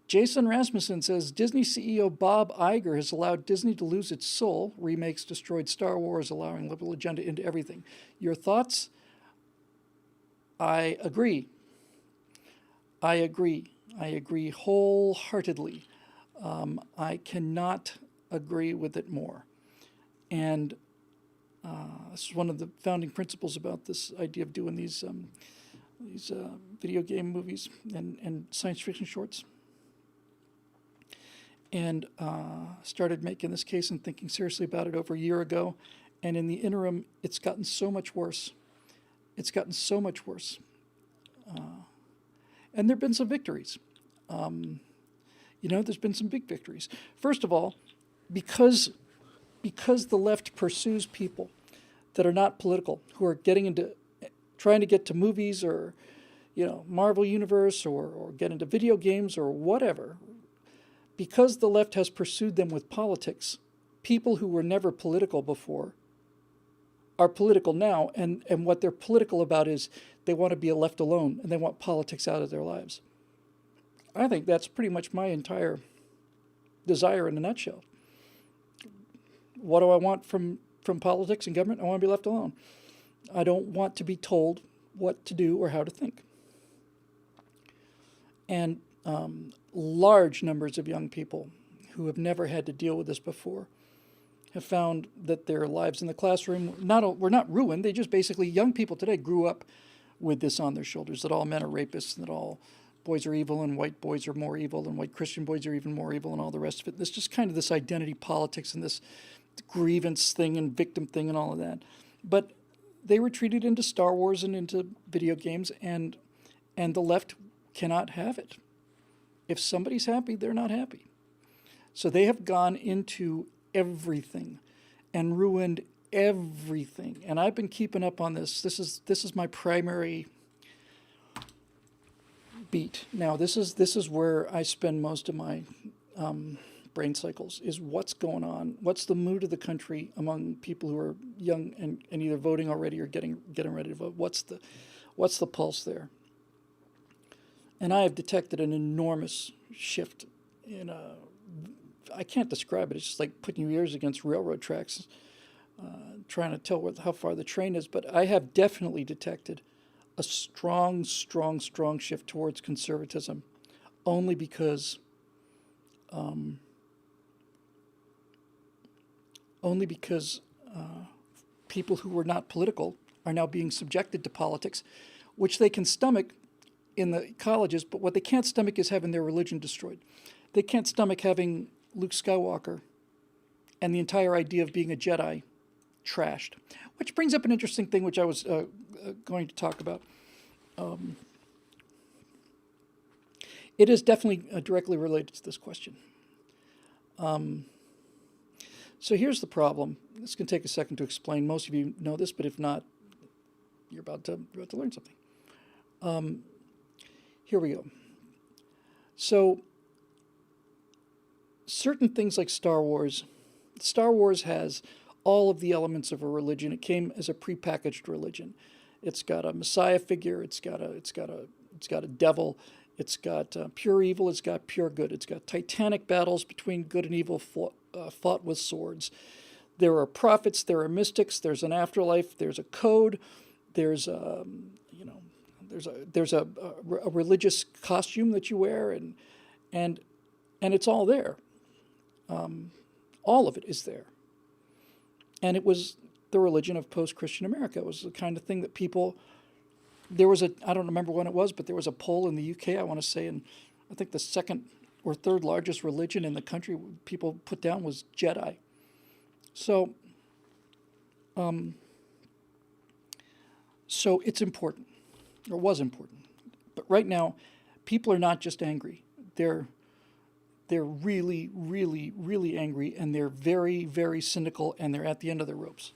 Jason Rasmussen says Disney CEO Bob Iger has allowed Disney to lose its soul. Remakes destroyed Star Wars, allowing liberal agenda into everything. Your thoughts? I agree. I agree wholeheartedly. I cannot agree with it more. And this is one of the founding principles about this idea of doing these video game movies and science fiction shorts. And started making this case and thinking seriously about it over a year ago. And in the interim, it's gotten so much worse. It's gotten so much worse. And there have been some victories. There's been some big victories. First of all, because the left pursues people that are not political, who are trying to get to movies or, Marvel Universe or get into video games or whatever, because the left has pursued them with politics, people who were never political before are political now, and what they're political about is they want to be left alone and they want politics out of their lives. I think that's pretty much my entire desire in a nutshell. What do I want from politics and government? I want to be left alone. I don't want to be told what to do or how to think. And large numbers of young people who have never had to deal with this before have found that their lives in the classroom were not ruined. They just basically, young people today grew up with this on their shoulders, that all men are rapists and that all boys are evil and white boys are more evil and white Christian boys are even more evil and all the rest of it. There's just kind of this identity politics and this grievance thing and victim thing and all of that. But they retreated into Star Wars and into video games, and the left cannot have it. If somebody's happy, they're not happy. So they have gone into everything and ruined everything. And I've been keeping up on this. This is my primary beat. Now, this is where I spend most of my brain cycles, is what's going on, what's the mood of the country among people who are young and either voting already or getting ready to vote. What's the pulse there? And I have detected an enormous shift in I can't describe it. It's just like putting your ears against railroad tracks, trying to tell how far the train is. But I have definitely detected a strong shift towards conservatism, only because people who were not political are now being subjected to politics, which they can stomach in the colleges, but what they can't stomach is having their religion destroyed. They can't stomach having Luke Skywalker and the entire idea of being a Jedi trashed. Which brings up an interesting thing which I was going to talk about. It is definitely directly related to this question. So here's the problem. This can take a second to explain. Most of you know this, but if not, you're about to learn something. Here we go. So certain things like Star Wars has all of the elements of a religion. It came as a prepackaged religion. It's got a Messiah figure. It's got a devil. It's got pure evil. It's got pure good. It's got titanic battles between good and evil fought with swords. There are prophets. There are mystics. There's an afterlife. There's a code. There's a religious costume that you wear, and it's all there. All of it is there. And it was the religion of post-Christian America. It was the kind of thing that people, I don't remember when it was, but there was a poll in the UK, I want to say, and I think the second or third largest religion in the country people put down was Jedi. So it's important, or was important. But right now, people are not just angry. They're really, really, really angry, and they're very, very cynical, and they're at the end of their ropes.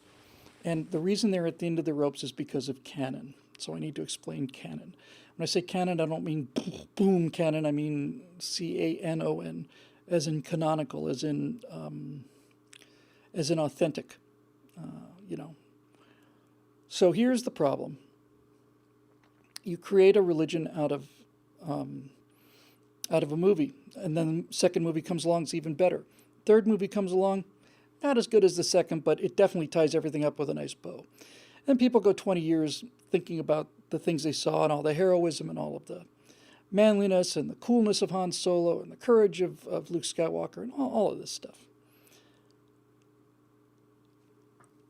And the reason they're at the end of their ropes is because of canon. So I need to explain canon. When I say canon, I don't mean boom canon. I mean CANON, as in canonical, as in authentic. So here's the problem. You create a religion out of out of a movie. And then the second movie comes along, it's even better. Third movie comes along, not as good as the second, but it definitely ties everything up with a nice bow. And people go 20 years thinking about the things they saw and all the heroism and all of the manliness and the coolness of Han Solo and the courage of Luke Skywalker and all of this stuff.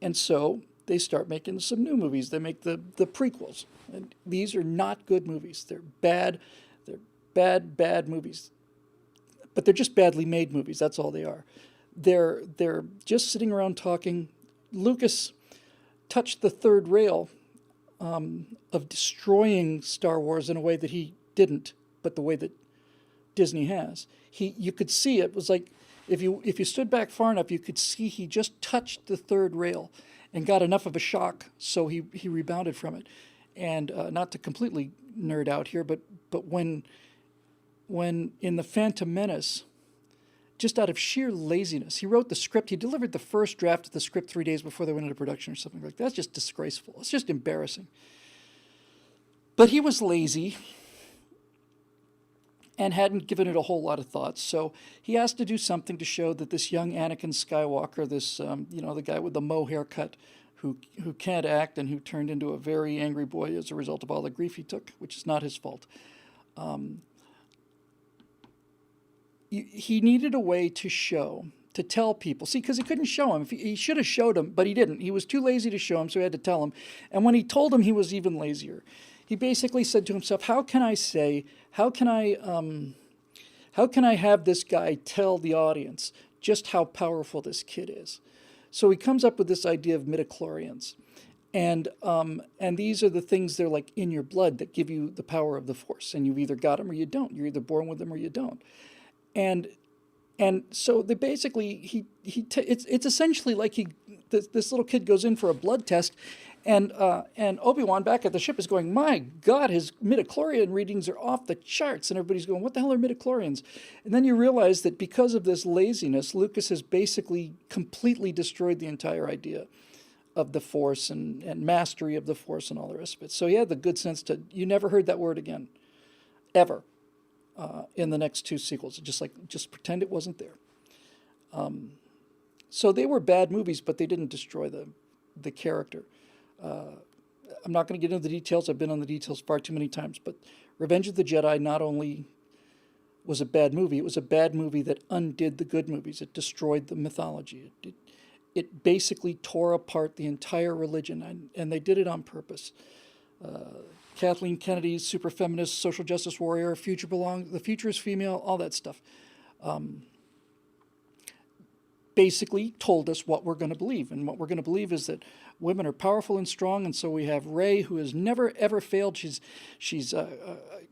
And so they start making some new movies. They make the prequels. And these are not good movies. They're bad movies. But they're just badly made movies. That's all they are. They're just sitting around talking. Lucas touched the third rail of destroying Star Wars in a way that he didn't, but the way that Disney has. You could see it was like if you stood back far enough, you could see he just touched the third rail and got enough of a shock, so he rebounded from it. And not to completely nerd out here, but when in The Phantom Menace, just out of sheer laziness, he wrote the script. He delivered the first draft of the script 3 days before they went into production or something like that. That's just disgraceful. It's just embarrassing. But he was lazy and hadn't given it a whole lot of thought. So he has to do something to show that this young Anakin Skywalker, this the guy with the Moe haircut, who can't act and who turned into a very angry boy as a result of all the grief he took, which is not his fault. He needed a way to tell people. See, because he couldn't show him. He should have showed him, but he didn't. He was too lazy to show him, so he had to tell him. And when he told him, he was even lazier. He basically said to himself, how can I have this guy tell the audience just how powerful this kid is? So he comes up with this idea of midichlorians. And these are the things, they're like in your blood that give you the power of the Force. And you've either got them or you don't. You're either born with them or you don't. And so they basically, it's essentially like this little kid goes in for a blood test, and Obi-Wan back at the ship is going, my God, his midichlorian readings are off the charts, and everybody's going, what the hell are midichlorians? And then you realize that because of this laziness, Lucas has basically completely destroyed the entire idea of the Force and mastery of the Force and all the rest of it. So he had the good sense you never heard that word again, ever. In the next two sequels, just pretend it wasn't there. So they were bad movies, but they didn't destroy the character. I'm not going to get into the details. I've been on the details far too many times. But Revenge of the Jedi not only was a bad movie, it was a bad movie that undid the good movies. It destroyed the mythology. It basically tore apart the entire religion, and they did it on purpose. Kathleen Kennedy's super feminist, social justice warrior, the future is female, all that stuff. Basically told us what we're going to believe. And what we're going to believe is that women are powerful and strong. And so we have Rey, who has never, ever failed. She's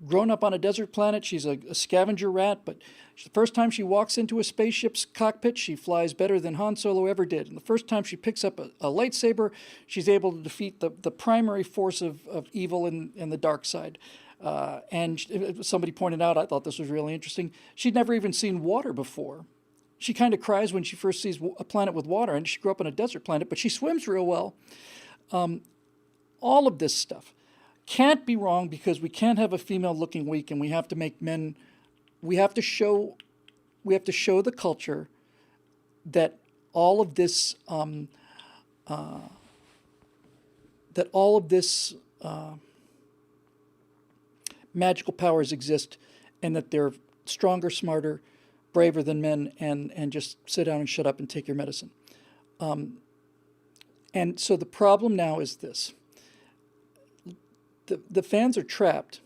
grown up on a desert planet. She's a scavenger rat. But the first time she walks into a spaceship's cockpit, she flies better than Han Solo ever did. And the first time she picks up a lightsaber, she's able to defeat the primary force of evil in the dark side. And somebody pointed out, I thought this was really interesting, she'd never even seen water before. She kind of cries when she first sees a planet with water, and she grew up on a desert planet, but she swims real well. All of this stuff can't be wrong because we can't have a female looking weak, and we have to make men. We have to show the culture that all of this magical powers exist, and that they're stronger, smarter, braver than men, and just sit down and shut up and take your medicine. And so the problem now is this. The fans are trapped,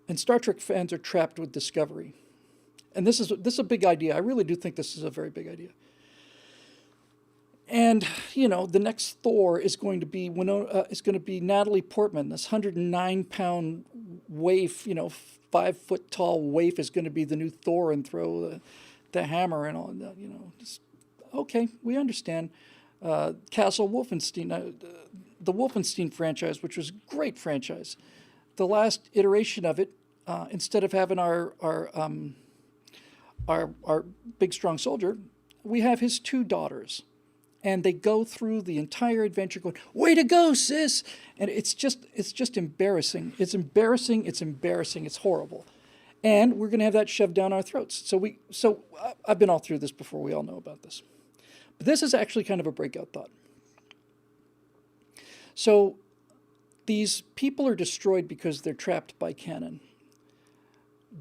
and Star Trek fans are trapped with Discovery. And this is a big idea. I really do think this is a very big idea. And, the next Thor is going to be Natalie Portman, this 109-pound waif, 5-foot tall waif is going to be the new Thor and throw the hammer and all that, Just, okay, we understand. Castle Wolfenstein, the Wolfenstein franchise, which was a great franchise. The last iteration of it, instead of having our big strong soldier, we have his two daughters. And they go through the entire adventure going, way to go, sis! And it's just embarrassing. It's embarrassing. It's horrible. And we're going to have that shoved down our throats. So I've been all through this before. We all know about this. But this is actually kind of a breakout thought. So these people are destroyed because they're trapped by canon.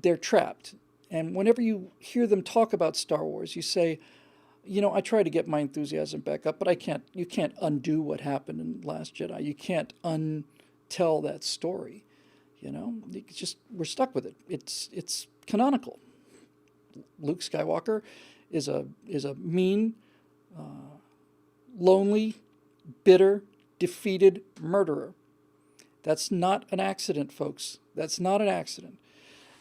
They're trapped. And whenever you hear them talk about Star Wars, you say, you know, I try to get my enthusiasm back up, but you can't undo what happened in Last Jedi. You can't untell that story. You know, it's just, we're stuck with it. It's canonical. Luke Skywalker is a mean, lonely, bitter, defeated murderer. That's not an accident, folks. That's not an accident.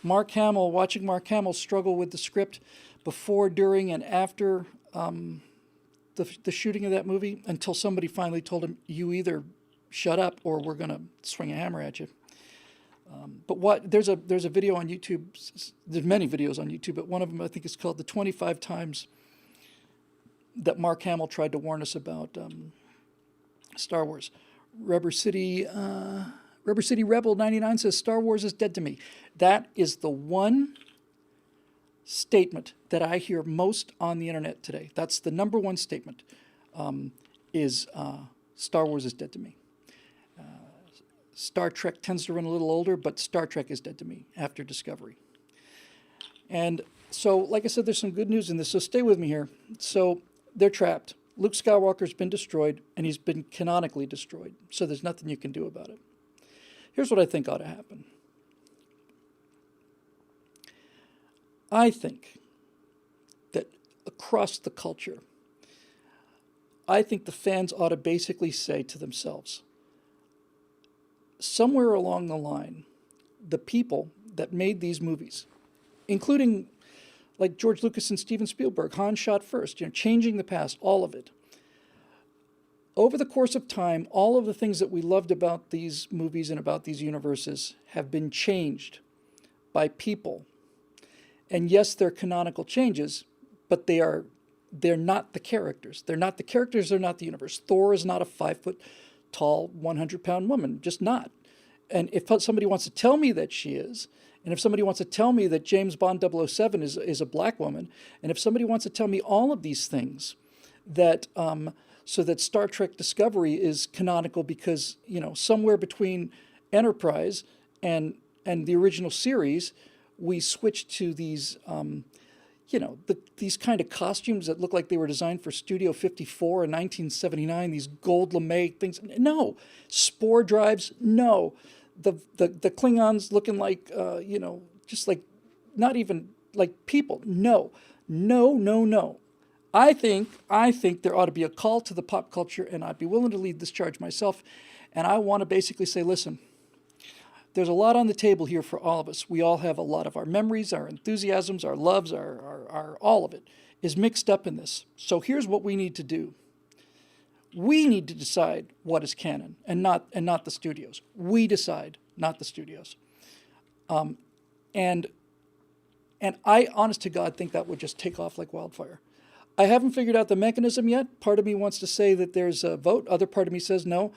Watching Mark Hamill struggle with the script before, during, and after the shooting of that movie, until somebody finally told him, you either shut up or we're going to swing a hammer at you. But there's a video on YouTube. There's many videos on YouTube, but one of them I think is called the 25 times that Mark Hamill tried to warn us about Star Wars. Rubber City Rebel 99 says Star Wars is dead to me. That is the one statement that I hear most on the internet today. That's the number one statement. Is Star Wars is dead to me. Star Trek tends to run a little older, but Star Trek is dead to me after Discovery. And so, like I said, there's some good news in this, so stay with me here. So they're trapped. Luke Skywalker's been destroyed, and he's been canonically destroyed, so there's nothing you can do about it. Here's what I think ought to happen. I think that across the culture, I think the fans ought to basically say to themselves, somewhere along the line, the people that made these movies, including like George Lucas and Steven Spielberg, Han shot first, changing the past, all of it. Over the course of time, all of the things that we loved about these movies and about these universes have been changed by people. And yes, they're canonical changes, but they're not the characters. They're not the characters, they're not the universe. Thor is not a 5-foot-tall, 100-pound woman, just not. And if somebody wants to tell me that she is, and if somebody wants to tell me that James Bond 007 is a black woman, and if somebody wants to tell me all of these things, that so that Star Trek Discovery is canonical because, somewhere between Enterprise and the original series, we switched to these, these kind of costumes that look like they were designed for Studio 54 in 1979, these gold lame things. No. Spore drives, no. The Klingons looking like, just like, not even like people. No. I think there ought to be a call to the pop culture, and I'd be willing to lead this charge myself. And I want to basically say, listen, there's a lot on the table here for all of us. We all have a lot of our memories, our enthusiasms, our loves, our all of it is mixed up in this. So here's what we need to do. We need to decide what is canon and not the studios. We decide, not the studios. And I, honest to God, think that would just take off like wildfire. I haven't figured out the mechanism yet. Part of me wants to say that there's a vote. Other part of me says no.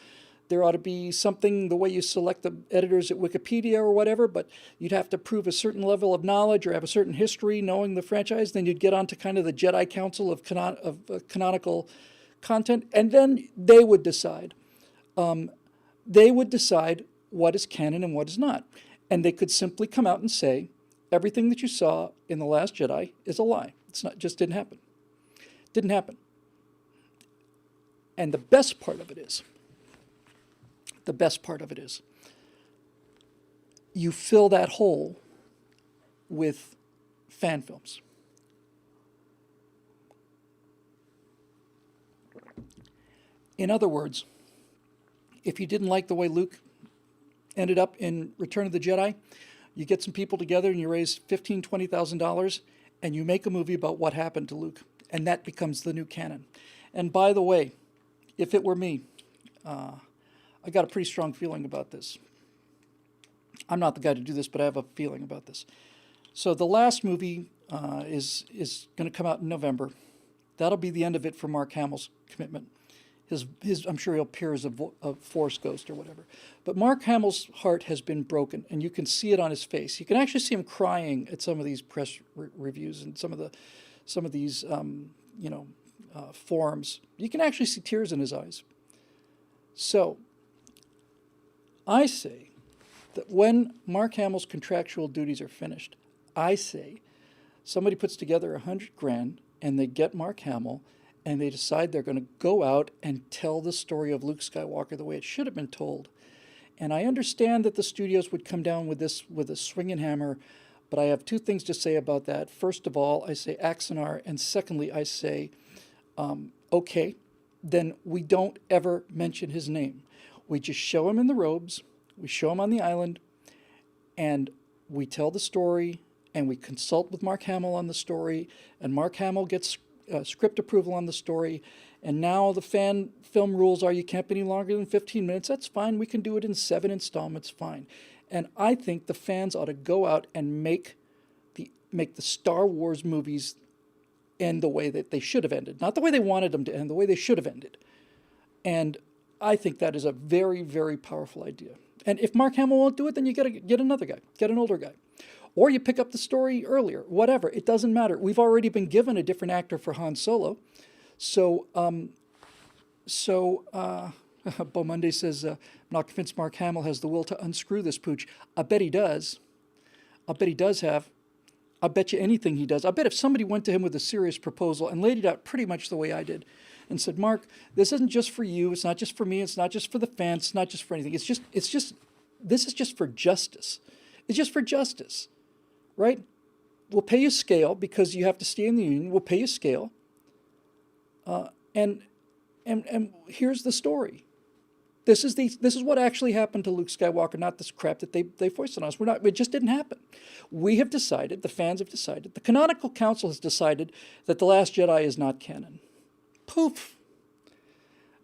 There ought to be something, the way you select the editors at Wikipedia or whatever, but you'd have to prove a certain level of knowledge or have a certain history knowing the franchise. Then you'd get onto kind of the Jedi Council of canonical content, and then they would decide. They would decide what is canon and what is not. And they could simply come out and say, everything that you saw in The Last Jedi is a lie. It's not, just didn't happen. Didn't happen. And the best part of it is, you fill that hole with fan films. In other words, if you didn't like the way Luke ended up in Return of the Jedi, you get some people together and you raise $15,000, $20,000 and you make a movie about what happened to Luke. And that becomes the new canon. And by the way, if it were me, I got a pretty strong feeling about this. I'm not the guy to do this, but I have a feeling about this. So the last movie is going to come out in November. That'll be the end of it for Mark Hamill's commitment. I'm sure he'll appear as a Force ghost or whatever. But Mark Hamill's heart has been broken, and you can see it on his face. You can actually see him crying at some of these press reviews and some of these forums. You can actually see tears in his eyes. So I say that when Mark Hamill's contractual duties are finished, I say somebody puts together $100,000 and they get Mark Hamill and they decide they're going to go out and tell the story of Luke Skywalker the way it should have been told. And I understand that the studios would come down with this with a swinging hammer, but I have two things to say about that. First of all, I say Axanar, and secondly, I say, okay, then we don't ever mention his name. We just show him in the robes, we show him on the island, and we tell the story, and we consult with Mark Hamill on the story, and Mark Hamill gets script approval on the story, and now the fan film rules are you can't be any longer than 15 minutes. That's fine. We can do it in 7 installments, fine. And I think the fans ought to go out and make the Star Wars movies end the way that they should have ended. Not the way they wanted them to end, the way they should have ended. And I think that is a very, very powerful idea. And if Mark Hamill won't do it, then you got to get another guy, get an older guy. Or you pick up the story earlier, whatever. It doesn't matter. We've already been given a different actor for Han Solo. So Bo Monday says, I'm not convinced Mark Hamill has the will to unscrew this pooch. I bet he does. I bet he does have. I bet you anything he does. I bet if somebody went to him with a serious proposal and laid it out pretty much the way I did and said, Mark, this isn't just for you. It's not just for me. It's not just for the fans. It's not just for anything. This is just for justice. It's just for justice, right? We'll pay you scale because you have to stay in the union. We'll pay you scale. And here's the story. This is what actually happened to Luke Skywalker, not this crap that they foisted on us. It just didn't happen. We have decided, the fans have decided, the Canonical Council has decided that The Last Jedi is not canon. Poof.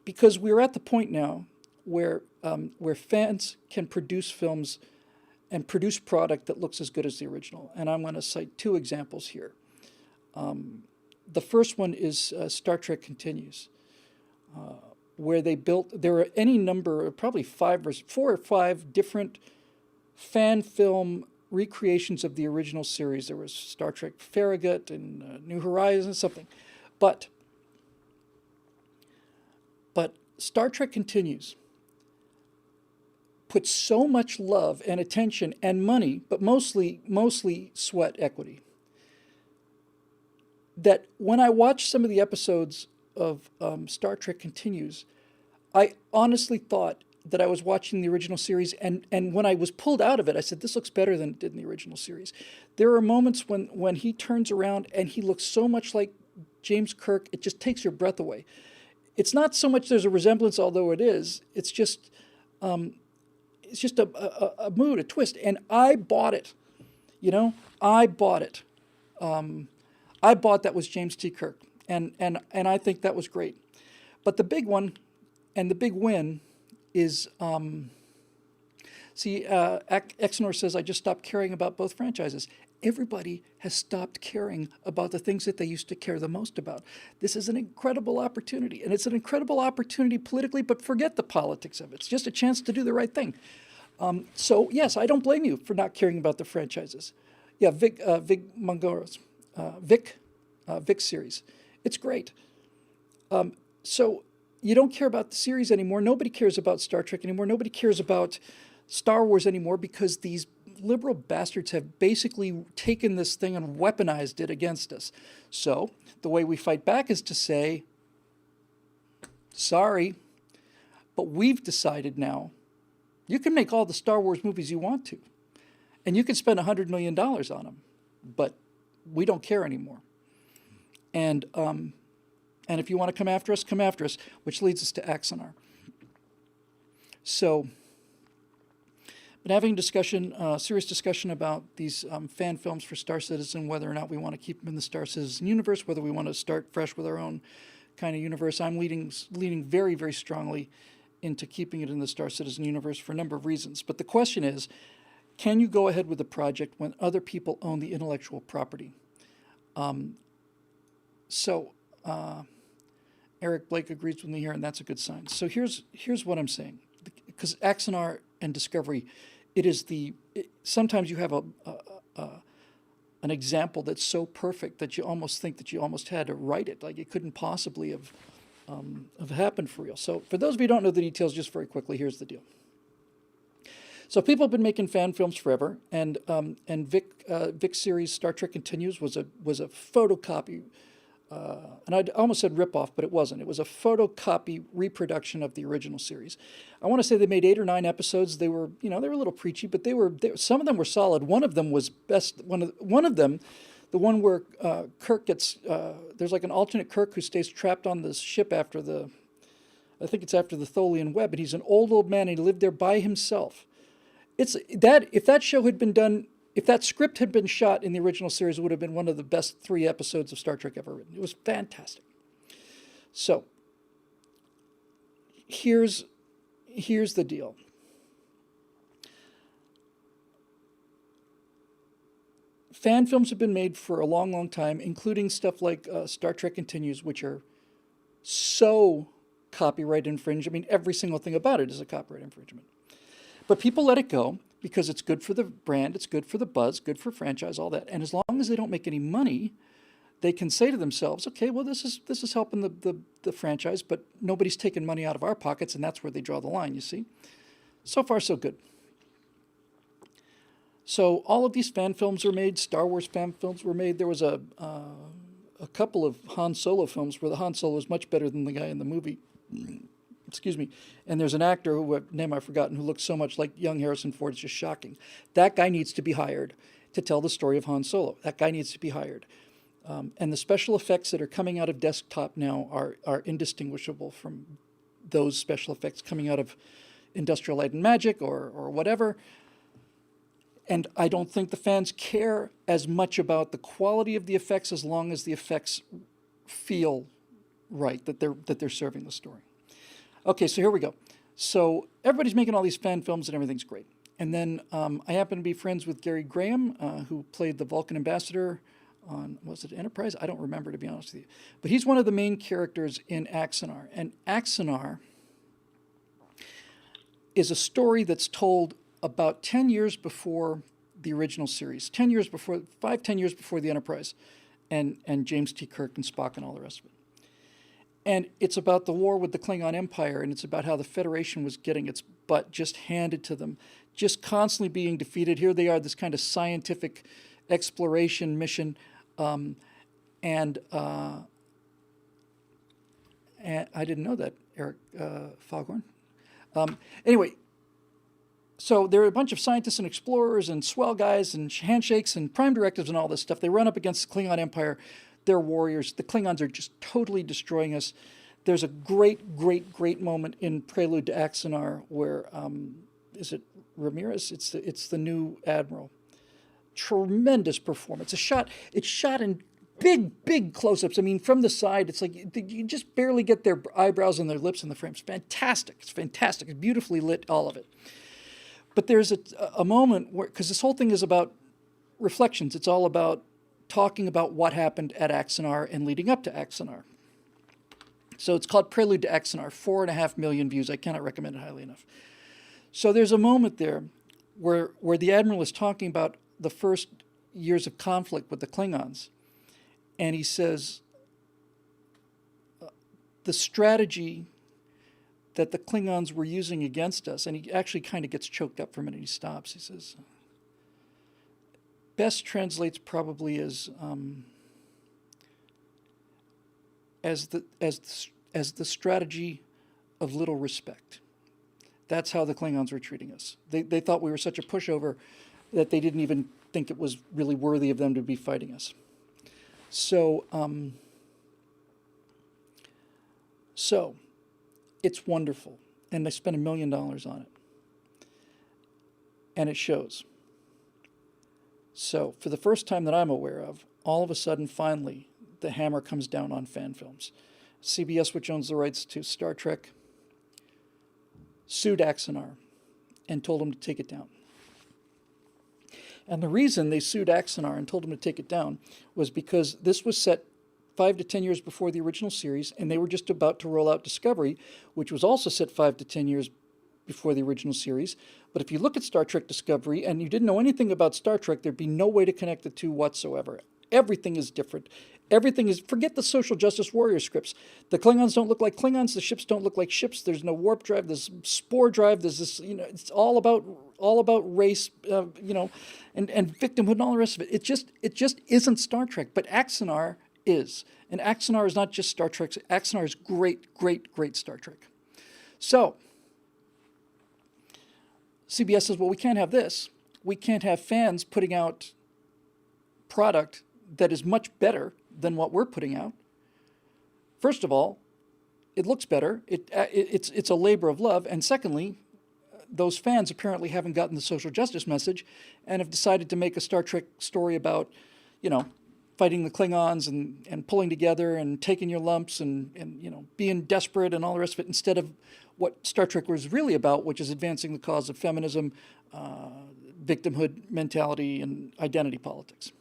Because we're at the point now where fans can produce films and produce product that looks as good as the original. And I'm going to cite 2 examples here. The first one is Star Trek Continues, where there are any number, probably 4 or 5 different fan film recreations of the original series. There was Star Trek Farragut and New Horizons, something. But Star Trek Continues put so much love and attention and money, but mostly sweat equity, that when I watched some of the episodes of Star Trek Continues, I honestly thought that I was watching the original series, and when I was pulled out of it, I said, this looks better than it did in the original series. There are moments when he turns around and he looks so much like James Kirk, it just takes your breath away. It's not so much there's a resemblance, although it is. It's just a mood, a twist, and I bought it. I bought it. I bought that was James T. Kirk, and I think that was great. But the big one and the big win is, Exnor says, I just stopped caring about both franchises. Everybody has stopped caring about the things that they used to care the most about. This is an incredible opportunity, and it's an incredible opportunity politically, but forget the politics of it. It's just a chance to do the right thing. So, yes, I don't blame you for not caring about the franchises. Yeah, Vic Mongoros. Vic series. It's great. So you don't care about the series anymore. Nobody cares about Star Trek anymore. Nobody cares about Star Wars anymore because these liberal bastards have basically taken this thing and weaponized it against us. So the way we fight back is to say, sorry, but we've decided now you can make all the Star Wars movies you want to, and you can spend $100 million on them, but we don't care anymore. And if you want to come after us, which leads us to Axanar. So, been having a discussion, serious discussion about these fan films for Star Citizen, whether or not we want to keep them in the Star Citizen universe, whether we want to start fresh with our own kind of universe. I'm leaning very, very strongly into keeping it in the Star Citizen universe for a number of reasons. But the question is, can you go ahead with the project when other people own the intellectual property? Eric Blake agrees with me here, and that's a good sign. So here's what I'm saying. Because Axanar and Discovery, sometimes you have an example that's so perfect that you almost think that you almost had to write it. Like it couldn't possibly have happened for real. So for those of you who don't know the details, just very quickly, here's the deal. So people have been making fan films forever, and Vic's series Star Trek Continues was a photocopy, and I almost said ripoff, but it wasn't. It was a photocopy reproduction of the original series. I want to say they made 8 or 9 episodes. They were a little preachy, but some of them were solid. One of them was best. One of them, the one where Kirk gets there's like an alternate Kirk who stays trapped on the ship after I think it's after the Tholian Web, and he's an old man, and he lived there by himself. If that show had been done, if that script had been shot in the original series, it would have been one of the best 3 episodes of Star Trek ever written. It was fantastic. So here's the deal. Fan films have been made for a long, long time, including stuff like Star Trek Continues, which are so copyright infringed. I mean, every single thing about it is a copyright infringement. But people let it go because it's good for the brand, it's good for the buzz, good for franchise, all that. And as long as they don't make any money, they can say to themselves, okay, well, this is helping the franchise, but nobody's taking money out of our pockets, and that's where they draw the line, you see. So far, so good. So all of these fan films were made. Star Wars fan films were made. There was a couple of Han Solo films where the Han Solo was much better than the guy in the movie. Excuse me. And there's an actor whose name I've forgotten who looks so much like young Harrison Ford. It's just shocking. That guy needs to be hired to tell the story of Han Solo. That guy needs to be hired. And the special effects that are coming out of desktop now are indistinguishable from those special effects coming out of Industrial Light and Magic or whatever. And I don't think the fans care as much about the quality of the effects as long as the effects feel right, that they're serving the story. Okay, so here we go. So everybody's making all these fan films and everything's great. And then I happen to be friends with Gary Graham, who played the Vulcan ambassador on, was it Enterprise? I don't remember, to be honest with you. But he's one of the main characters in Axanar. And Axanar is a story that's told about 10 years before the original series, 10 years before the Enterprise, and James T. Kirk and Spock and all the rest of it. And it's about the war with the Klingon Empire, and it's about how the Federation was getting its butt just handed to them, just constantly being defeated. Here they are, this kind of scientific exploration mission, and I didn't know that, Eric Foghorn. Anyway, so there are a bunch of scientists and explorers and swell guys and handshakes and prime directives and all this stuff. They run up against the Klingon Empire. They're warriors. The Klingons are just totally destroying us. There's a great, great, great moment in Prelude to Axanar where, is it Ramirez? It's the new admiral. Tremendous performance. It's shot in big close-ups. I mean, from the side, it's like you just barely get their eyebrows and their lips in the frame. It's fantastic. It's fantastic. It's beautifully lit, all of it. But there's a moment where, because this whole thing is about reflections. It's all about talking about what happened at Axanar and leading up to Axanar. So it's called Prelude to Axanar, 4.5 million views. I cannot recommend it highly enough. So there's a moment there where the Admiral is talking about the first years of conflict with the Klingons. And he says, the strategy that the Klingons were using against us, and he actually kind of gets choked up for a minute. He stops. He says, best translates probably as the strategy of little respect. That's how the Klingons were treating us. They thought we were such a pushover that they didn't even think it was really worthy of them to be fighting us. So it's wonderful, and they spent $1 million on it, and it shows. So for the first time that I'm aware of, all of a sudden, finally, the hammer comes down on fan films. CBS, which owns the rights to Star Trek, sued Axanar and told them to take it down. And the reason they sued Axanar and told them to take it down was because this was set 5 to 10 years before the original series, and they were just about to roll out Discovery, which was also set 5 to 10 years before the original series. But if you look at Star Trek Discovery and you didn't know anything about Star Trek, there'd be no way to connect the two whatsoever. Everything is different. Everything is, forget the social justice warrior scripts. The Klingons don't look like Klingons. The ships don't look like ships. There's no warp drive. There's spore drive. There's this, it's all about race, and victimhood and all the rest of it. It just isn't Star Trek. But Axanar is. And Axanar is not just Star Trek. Axanar is great, great, great Star Trek. So CBS says, well, we can't have this. We can't have fans putting out product that is much better than what we're putting out. First of all, it looks better. It's a labor of love. And secondly, those fans apparently haven't gotten the social justice message and have decided to make a Star Trek story about, fighting the Klingons and pulling together and taking your lumps and being desperate and all the rest of it, instead of what Star Trek was really about, which is advancing the cause of feminism, victimhood mentality, and identity politics.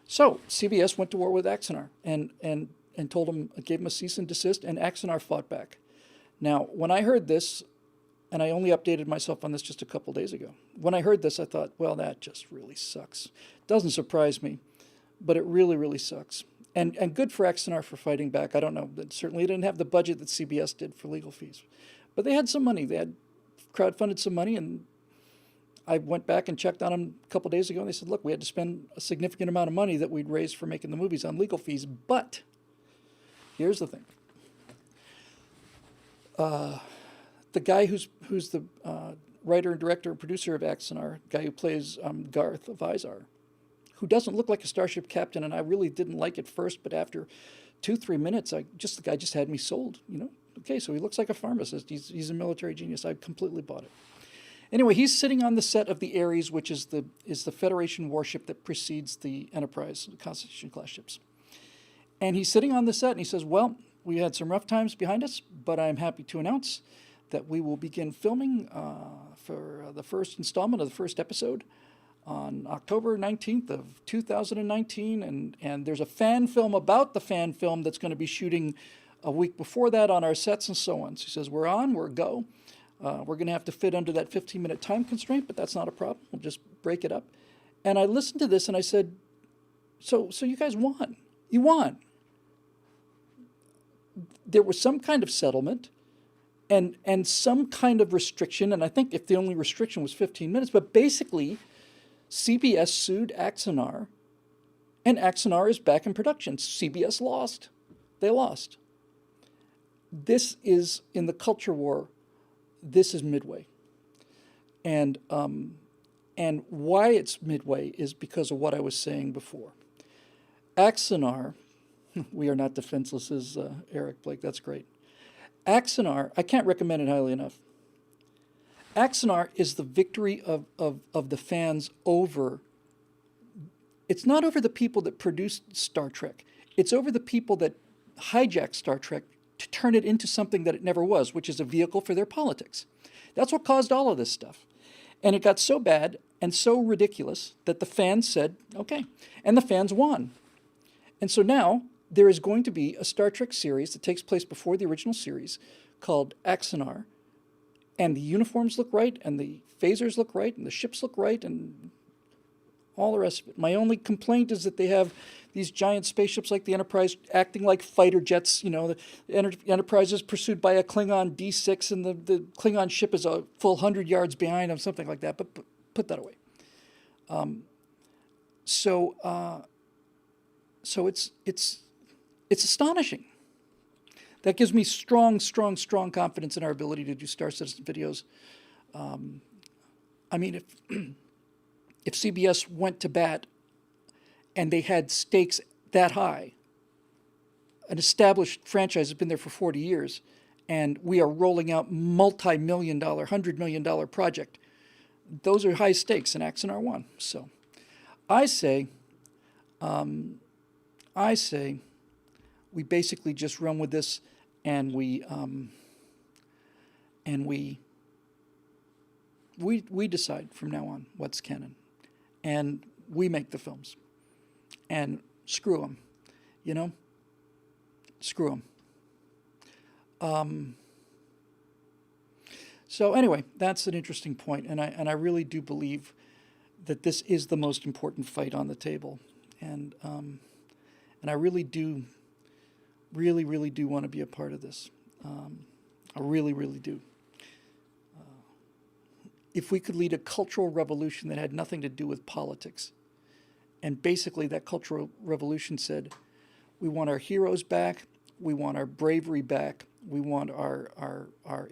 So CBS went to war with Axanar and told him, gave him a cease and desist, and Axanar fought back. Now, when I heard this, and I only updated myself on this just a couple days ago, when I heard this, I thought, well, that just really sucks. Doesn't surprise me, but it really, really sucks. And good for Axanar for fighting back. I don't know. Certainly didn't have the budget that CBS did for legal fees. But they had some money. They had crowdfunded some money, and I went back and checked on them a couple days ago, and they said, look, we had to spend a significant amount of money that we'd raised for making the movies on legal fees. But here's the thing. The guy who's the writer and director and producer of Axanar, the guy who plays Garth of Izar, who doesn't look like a starship captain, and I really didn't like it first, but after 2-3 minutes, the guy just had me sold. Okay, so he looks like a pharmacist. He's a military genius. I completely bought it. Anyway, he's sitting on the set of the Ares, which is the Federation warship that precedes the Enterprise, the Constitution-class ships. And he's sitting on the set, and he says, well, we had some rough times behind us, but I'm happy to announce that we will begin filming for the first installment of the first episode on October 19th of 2019. And there's a fan film about the fan film that's going to be shooting a week before that on our sets and so on. So he says, we're on, we're go. We're going to have to fit under that 15-minute time constraint, but that's not a problem. We'll just break it up. And I listened to this and I said, so you guys won. You won. There was some kind of settlement and some kind of restriction, and I think if the only restriction was 15 minutes, but basically CBS sued Axanar, and Axanar is back in production. CBS lost. They lost. This is, in the culture war, this is Midway. And why it's Midway is because of what I was saying before. Axanar, we are not defenseless, as Eric Blake, that's great. Axanar, I can't recommend it highly enough. Axanar is the victory of the fans over, it's not over the people that produced Star Trek. It's over the people that hijacked Star Trek to turn it into something that it never was, which is a vehicle for their politics. That's what caused all of this stuff. And it got so bad and so ridiculous that the fans said, okay. And the fans won. And so now there is going to be a Star Trek series that takes place before the original series called Axanar. And the uniforms look right, and the phasers look right, and the ships look right, and all the rest of it. My only complaint is that they have these giant spaceships like the Enterprise acting like fighter jets. The Enterprise is pursued by a Klingon D6, and the Klingon ship is a full 100 yards behind them, something like that. But put that away. So it's astonishing. That gives me strong confidence in our ability to do Star Citizen videos. If CBS went to bat and they had stakes that high, an established franchise has been there for 40 years, and we are rolling out multi-million-dollar, $100 million project, those are high stakes, and Axanar won. So I say we basically just run with this, and we decide from now on what's canon, and we make the films, and screw them. You know, screw them. So anyway, that's an interesting point, and I really do believe that this is the most important fight on the table, and I really do want to be a part of this. I really do. If we could lead a cultural revolution that had nothing to do with politics, and basically that cultural revolution said, we want our heroes back, we want our bravery back, we want our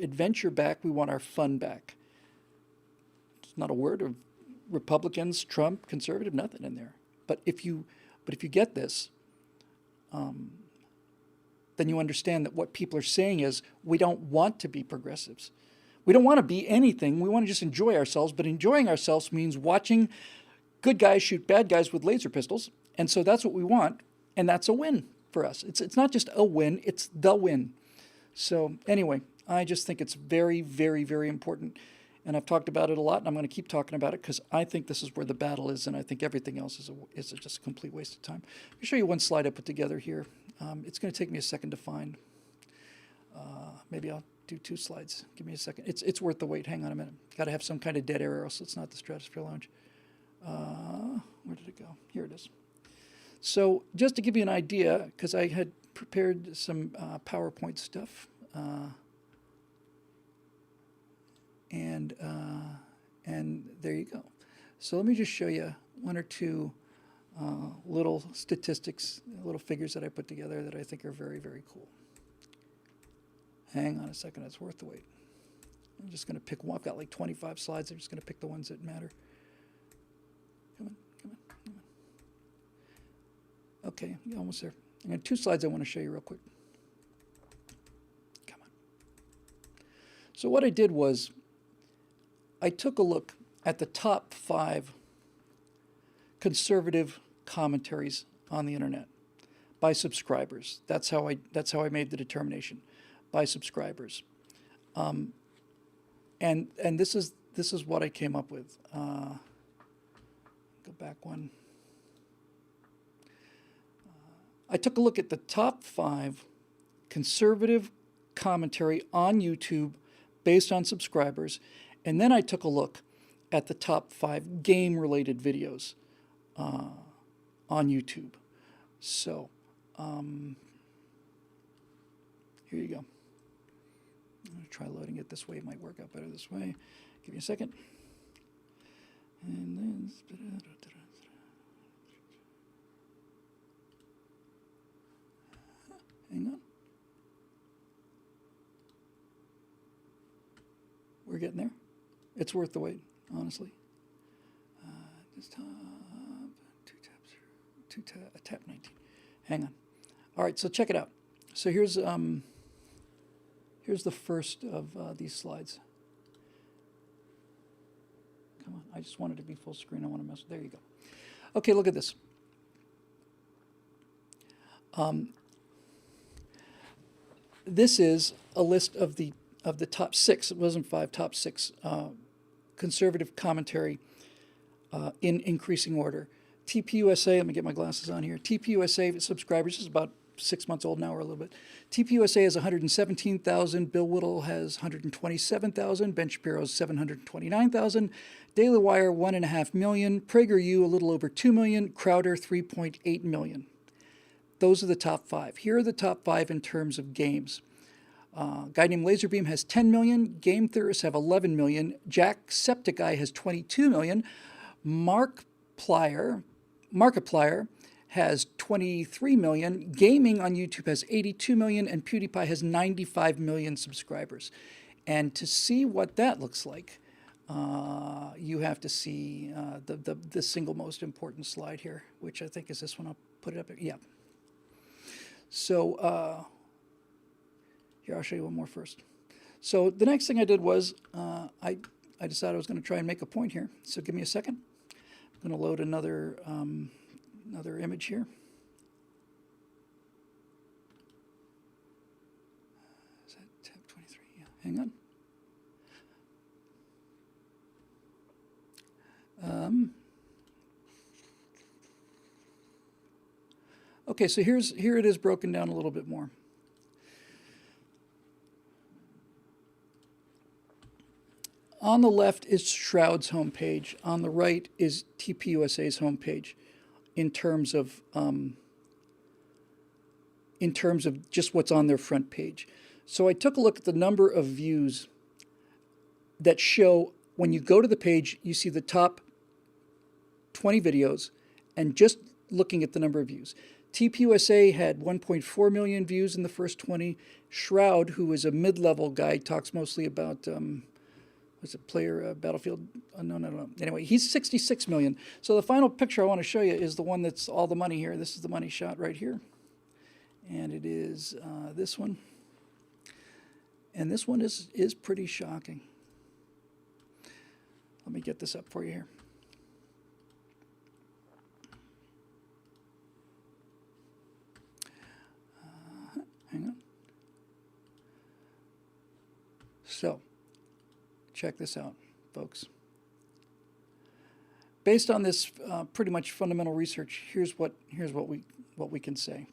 adventure back, we want our fun back. It's not a word of Republicans, Trump, conservative, nothing in there. But if you get this, then you understand that what people are saying is, we don't want to be progressives. We don't want to be anything. We want to just enjoy ourselves. But enjoying ourselves means watching good guys shoot bad guys with laser pistols. And so that's what we want. And that's a win for us. It's not just a win, it's the win. So anyway, I just think it's very, very, very important. And I've talked about it a lot, and I'm going to keep talking about it because I think this is where the battle is, and I think everything else is just a complete waste of time. Let me show you one slide I put together here. It's going to take me a second to find. Maybe I'll do 2 slides. Give me a second. It's worth the wait. Hang on a minute. Got to have some kind of dead air, else it's not the Stratosphere Lounge. Where did it go? Here it is. So just to give you an idea, because I had prepared some PowerPoint stuff, and there you go. So let me just show you 1 or 2 little statistics, little figures that I put together that I think are very, very cool. Hang on a second, it's worth the wait. I'm just going to pick one. I've got like 25 slides. I'm just going to pick the ones that matter. Come on. Okay, you're almost there. I got 2 slides I want to show you real quick. Come on. So what I did was I took a look at the top 5 conservative commentaries on the internet by subscribers. That's how I made the determination, by subscribers. And this is what I came up with. Go back one. I took a look at the top 5 conservative commentary on YouTube based on subscribers, and then I took a look at the top 5 game-related videos on YouTube. So here you go. I'm going to try loading it this way. It might work out better this way. Give me a second. And then hang on. We're getting there. It's worth the wait, honestly. This top, 2 tabs, tap 19. Hang on. All right, so check it out. So here's the first of these slides. Come on, I just wanted to be full screen. I want to mess. There you go. Okay, look at this. This is a list of the top 6. It wasn't 5, top 6 conservative commentary in increasing order. TPUSA. Let me get my glasses on here. TPUSA subscribers is about 6 months old now, or a little bit. TPUSA has 117,000. Bill Whittle has 127,000. Ben Shapiro's 729,000. Daily Wire 1.5 million. PragerU a little over 2 million. Crowder 3.8 million. Those are the top 5. Here are the top 5 in terms of games. A guy named Laserbeam has 10 million. Game Theorists have 11 million. Jacksepticeye has 22 million. Markiplier has 23 million. Gaming on YouTube has 82 million. And PewDiePie has 95 million subscribers. And to see what that looks like, you have to see the single most important slide here, which I think is this one. I'll put it up. Yeah. So here, I'll show you one more first. So the next thing I did was I decided I was going to try and make a point here. So give me a second. I'm going to load another image here. Is that tab 23? Yeah, hang on. Okay, so here it is broken down a little bit more. On the left is Shroud's homepage. On the right is TPUSA's homepage in terms of just what's on their front page. So I took a look at the number of views that show when you go to the page, you see the top 20 videos, and just looking at the number of views. TPUSA had 1.4 million views in the first 20. Shroud, who is a mid-level guy, talks mostly about was it player Battlefield? No. Anyway, he's 66 million. So the final picture I want to show you is the one that's all the money here. This is the money shot right here. And it is this one. And this one is pretty shocking. Let me get this up for you here. Hang on. So, check this out, folks. Based on this pretty much fundamental research, here's what we can say.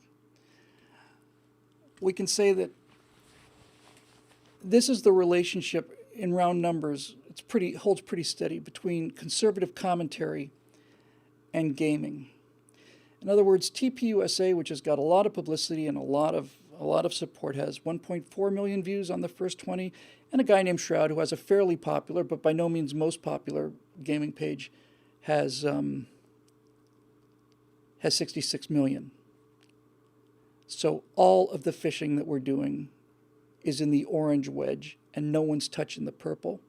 We can say that this is the relationship in round numbers. Holds pretty steady between conservative commentary and gaming. In other words, TPUSA, which has got a lot of publicity and a lot of support, has 1.4 million views on the first 20, and a guy named Shroud, who has a fairly popular but by no means most popular gaming page, has 66 million. So all of the fishing that we're doing is in the orange wedge, and no one's touching the purple.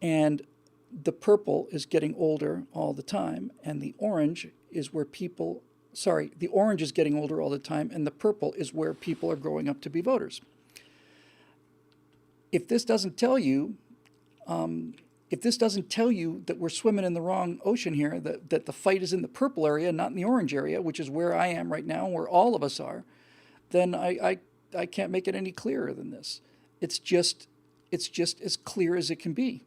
And the purple is getting older all the time, and the orange is where the orange is getting older all the time, and the purple is where people are growing up to be voters. If this doesn't tell you, that we're swimming in the wrong ocean here, that the fight is in the purple area, not in the orange area, which is where I am right now, where all of us are, then I can't make it any clearer than this. It's just as clear as it can be.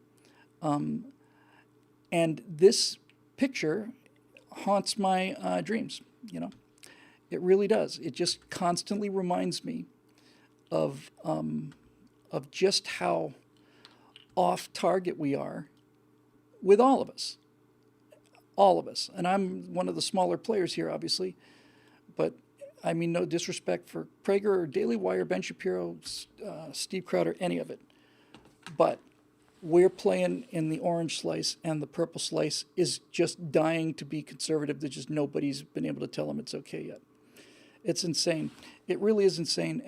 And this picture haunts my dreams, you know. It really does. It just constantly reminds me of just how off target we are with all of us. All of us. And I'm one of the smaller players here, obviously. But I mean, no disrespect for Prager or Daily Wire, Ben Shapiro, Steve Crowder, any of it. But we're playing in the orange slice, and the purple slice is just dying to be conservative. There's just nobody's been able to tell them it's okay yet. It's insane. It really is insane,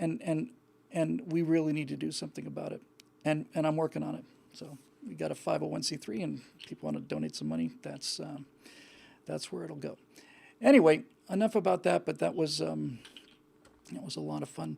and we really need to do something about it. And I'm working on it. So we got a 501c3, and people want to donate some money. That's where it'll go. Anyway, enough about that. But that was a lot of fun.